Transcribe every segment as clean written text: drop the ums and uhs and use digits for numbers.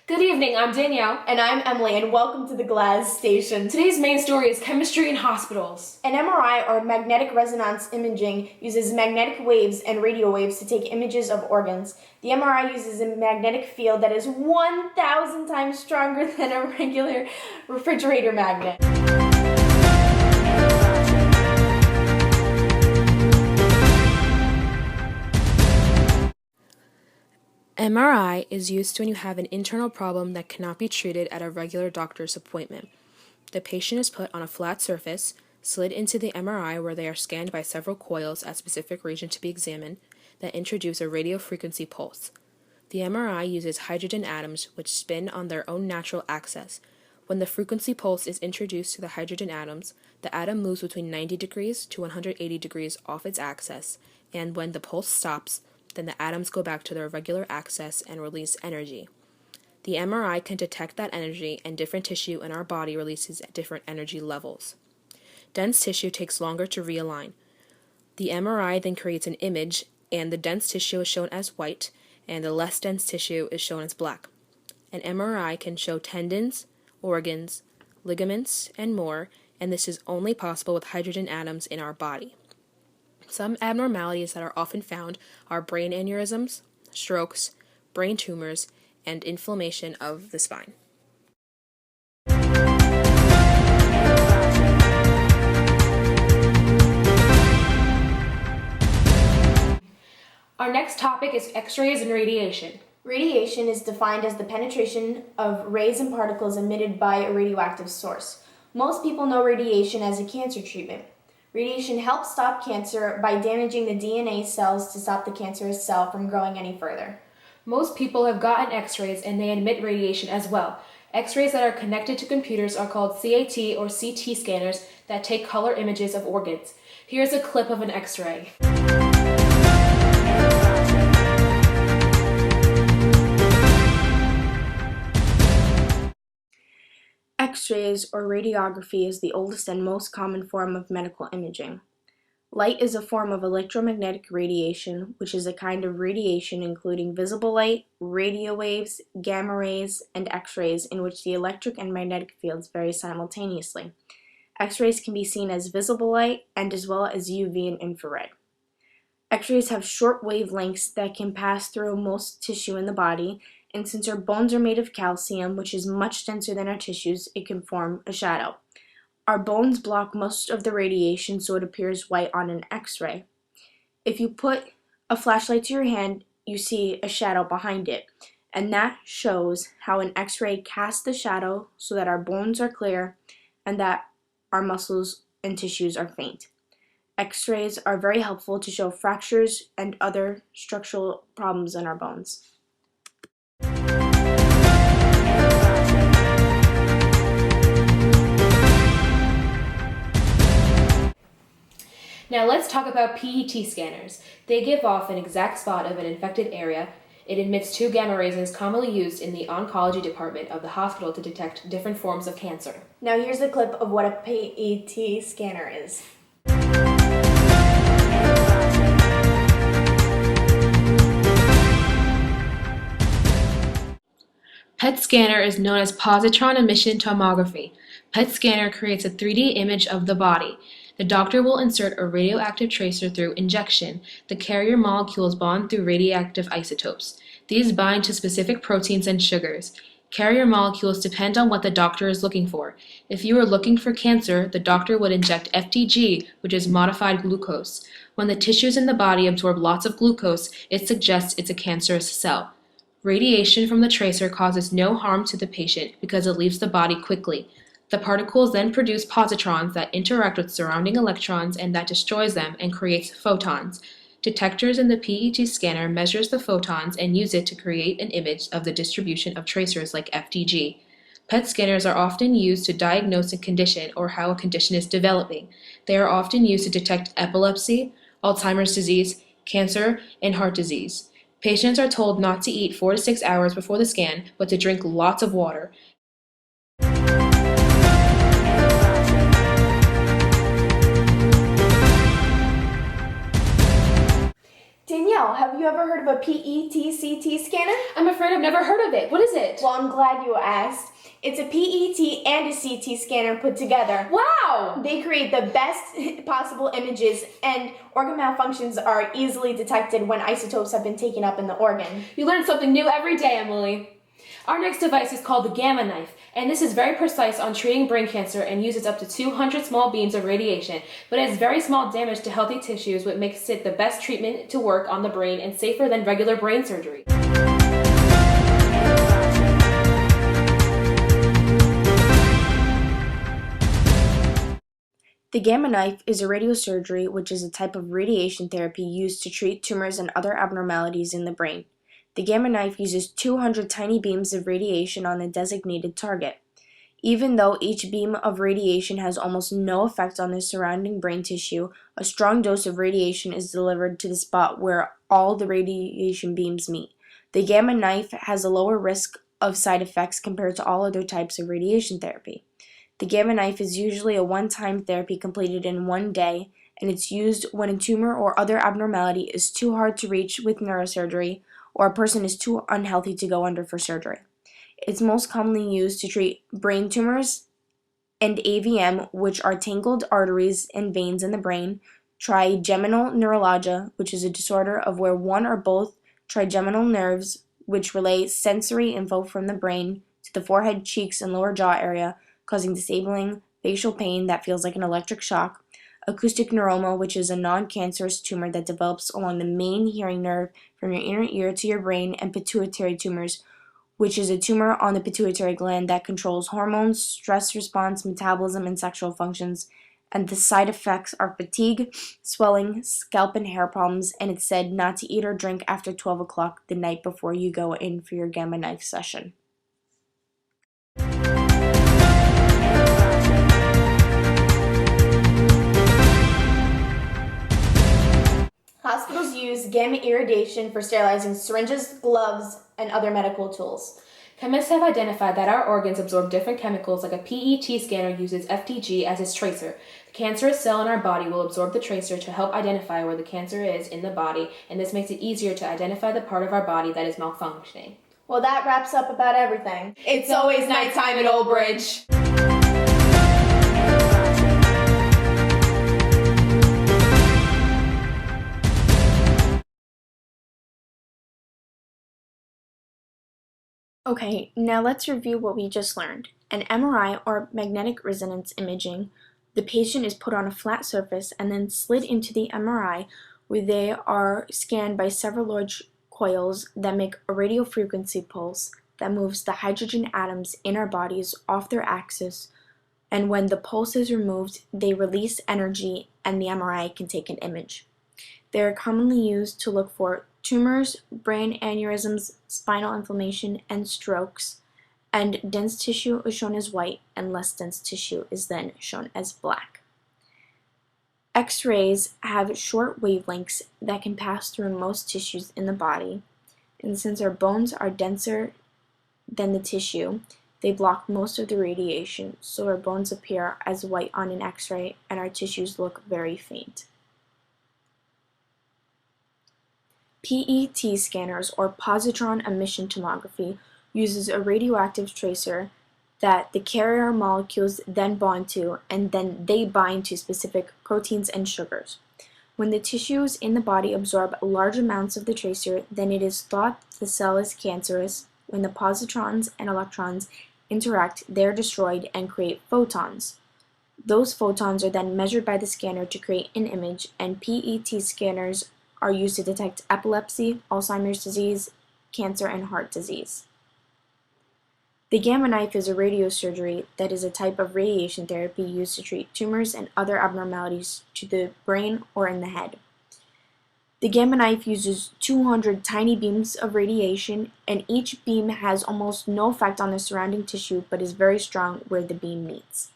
Good evening, I'm Danielle. And I'm Emily, and welcome to the Glaz station. Today's main story is chemistry in hospitals. An MRI, or magnetic resonance imaging, uses magnetic waves and radio waves to take images of organs. The MRI uses a magnetic field that is 1,000 times stronger than a regular refrigerator magnet. MRI is used when you have an internal problem that cannot be treated at a regular doctor's appointment. The patient is put on a flat surface, slid into the MRI where they are scanned by several coils at specific region to be examined that introduce a radio frequency pulse. The MRI uses hydrogen atoms which spin on their own natural axis. When the frequency pulse is introduced to the hydrogen atoms, the atom moves between 90 degrees to 180 degrees off its axis, and when the pulse stops, then the atoms go back to their regular axis and release energy. The MRI can detect that energy, and different tissue in our body releases at different energy levels. Dense tissue takes longer to realign. The MRI then creates an image, and the dense tissue is shown as white, and the less dense tissue is shown as black. An MRI can show tendons, organs, ligaments, and more, and this is only possible with hydrogen atoms in our body. Some abnormalities that are often found are brain aneurysms, strokes, brain tumors, and inflammation of the spine. Our next topic is X-rays and radiation. Radiation is defined as the penetration of rays and particles emitted by a radioactive source. Most people know radiation as a cancer treatment. Radiation helps stop cancer by damaging the DNA cells to stop the cancerous cell from growing any further. Most people have gotten X-rays and they emit radiation as well. X-rays that are connected to computers are called CAT or CT scanners that take color images of organs. Here's a clip of an X-ray. X-rays, or radiography, is the oldest and most common form of medical imaging. Light is a form of electromagnetic radiation, which is a kind of radiation including visible light, radio waves, gamma rays, and X-rays in which the electric and magnetic fields vary simultaneously. X-rays can be seen as visible light and as well as UV and infrared. X-rays have short wavelengths that can pass through most tissue in the body, and since our bones are made of calcium, which is much denser than our tissues, it can form a shadow. Our bones block most of the radiation, so it appears white on an X-ray. If you put a flashlight to your hand, you see a shadow behind it, and that shows how an X-ray casts the shadow so that our bones are clear and that our muscles and tissues are faint. X-rays are very helpful to show fractures and other structural problems in our bones. Now let's talk about PET scanners. They give off an exact spot of an infected area. It emits 2 gamma rays and is commonly used in the oncology department of the hospital to detect different forms of cancer. Now here's a clip of what a PET scanner is. PET scanner is known as positron emission tomography. PET scanner creates a 3D image of the body. The doctor will insert a radioactive tracer through injection. The carrier molecules bond through radioactive isotopes. These bind to specific proteins and sugars. Carrier molecules depend on what the doctor is looking for. If you are looking for cancer, the doctor would inject FDG, which is modified glucose. When the tissues in the body absorb lots of glucose, it suggests it's a cancerous cell. Radiation from the tracer causes no harm to the patient because it leaves the body quickly. The particles then produce positrons that interact with surrounding electrons and that destroys them and creates photons. Detectors in the PET scanner measures the photons and use it to create an image of the distribution of tracers like FDG. PET scanners are often used to diagnose a condition or how a condition is developing. They are often used to detect epilepsy, Alzheimer's disease, cancer, and heart disease. Patients are told not to eat 4 to 6 hours before the scan, but to drink lots of water. Danielle, Danielle, have you ever heard of a PET-CT scanner? I'm afraid I've never heard of it. What is it? Well, I'm glad you asked. It's a PET and a CT scanner put together. Wow! They create the best possible images, and organ malfunctions are easily detected when isotopes have been taken up in the organ. You learn something new every day, Emily. Our next device is called the Gamma Knife, and this is very precise on treating brain cancer and uses up to 200 small beams of radiation, but it has very small damage to healthy tissues, which makes it the best treatment to work on the brain and safer than regular brain surgery. The Gamma Knife is a radiosurgery, which is a type of radiation therapy used to treat tumors and other abnormalities in the brain. The Gamma Knife uses 200 tiny beams of radiation on the designated target. Even though each beam of radiation has almost no effect on the surrounding brain tissue, a strong dose of radiation is delivered to the spot where all the radiation beams meet. The Gamma Knife has a lower risk of side effects compared to all other types of radiation therapy. The Gamma Knife is usually a one-time therapy completed in one day, and it's used when a tumor or other abnormality is too hard to reach with neurosurgery, or a person is too unhealthy to go under for surgery. It's most commonly used to treat brain tumors and AVM, which are tangled arteries and veins in the brain, trigeminal neuralgia, which is a disorder of where one or both trigeminal nerves, which relay sensory info from the brain to the forehead, cheeks, and lower jaw area, causing disabling facial pain that feels like an electric shock, acoustic neuroma, which is a non-cancerous tumor that develops along the main hearing nerve from your inner ear to your brain, and pituitary tumors, which is a tumor on the pituitary gland that controls hormones, stress response, metabolism, and sexual functions. And the side effects are fatigue, swelling, scalp and hair problems, and it's said not to eat or drink after 12 o'clock the night before you go in for your Gamma Knife session. Hospitals use gamma irradiation for sterilizing syringes, gloves, and other medical tools. Chemists have identified that our organs absorb different chemicals, like a PET scanner uses FDG as its tracer. The cancerous cell in our body will absorb the tracer to help identify where the cancer is in the body, and this makes it easier to identify the part of our body that is malfunctioning. Well, that wraps up about everything. It's always nighttime at Old Bridge. Okay, now let's review what we just learned. An MRI, or magnetic resonance imaging, the patient is put on a flat surface and then slid into the MRI, where they are scanned by several large coils that make a radio frequency pulse that moves the hydrogen atoms in our bodies off their axis, and when the pulse is removed, they release energy and the MRI can take an image. They are commonly used to look for tumors, brain aneurysms, spinal inflammation, and strokes, and dense tissue is shown as white and less dense tissue is then shown as black. X-rays have short wavelengths that can pass through most tissues in the body, and since our bones are denser than the tissue, they block most of the radiation, so our bones appear as white on an X-ray and our tissues look very faint. PET scanners, or positron emission tomography, uses a radioactive tracer that the carrier molecules then bond to, and then they bind to specific proteins and sugars. When the tissues in the body absorb large amounts of the tracer, then it is thought the cell is cancerous. When the positrons and electrons interact, they are destroyed and create photons. Those photons are then measured by the scanner to create an image, and PET scanners are used to detect epilepsy, Alzheimer's disease, cancer, and heart disease. The Gamma Knife is a radiosurgery that is a type of radiation therapy used to treat tumors and other abnormalities to the brain or in the head. The Gamma Knife uses 200 tiny beams of radiation, and each beam has almost no effect on the surrounding tissue but is very strong where the beam meets.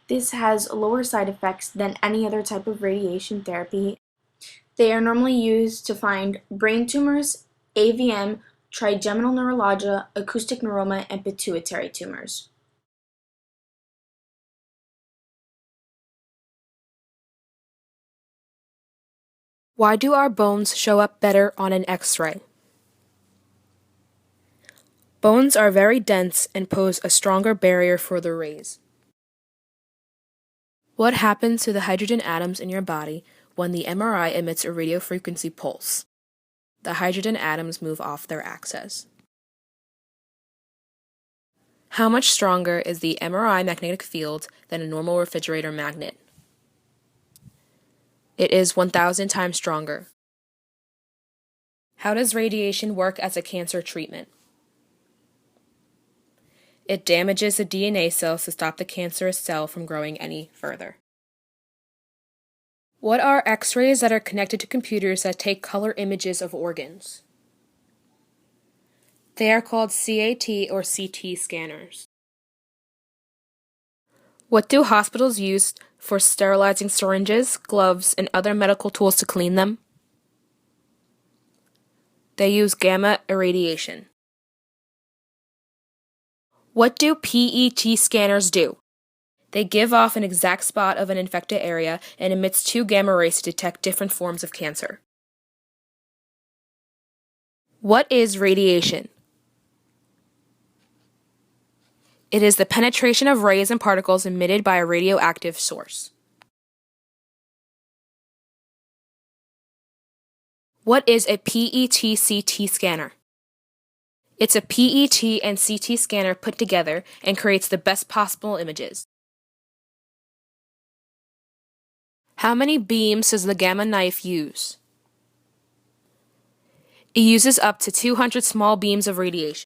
This has lower side effects than any other type of radiation therapy. They are normally used to find brain tumors, AVM, trigeminal neuralgia, acoustic neuroma, and pituitary tumors. Why do our bones show up better on an X-ray? Bones are very dense and pose a stronger barrier for the rays. What happens to the hydrogen atoms in your body when the MRI emits a radiofrequency pulse? The hydrogen atoms move off their axis. How much stronger is the MRI magnetic field than a normal refrigerator magnet? It is 1,000 times stronger. How does radiation work as a cancer treatment? It damages the DNA cells to stop the cancerous cell from growing any further. What are X-rays that are connected to computers that take color images of organs? They are called CAT or CT scanners. What do hospitals use for sterilizing syringes, gloves, and other medical tools to clean them? They use gamma irradiation. What do PET scanners do? They give off an exact spot of an infected area and emits 2 gamma rays to detect different forms of cancer. What is radiation? It is the penetration of rays and particles emitted by a radioactive source. What is a PET-CT scanner? It's a PET and CT scanner put together and creates the best possible images. How many beams does the gamma knife use? It uses up to 200 small beams of radiation.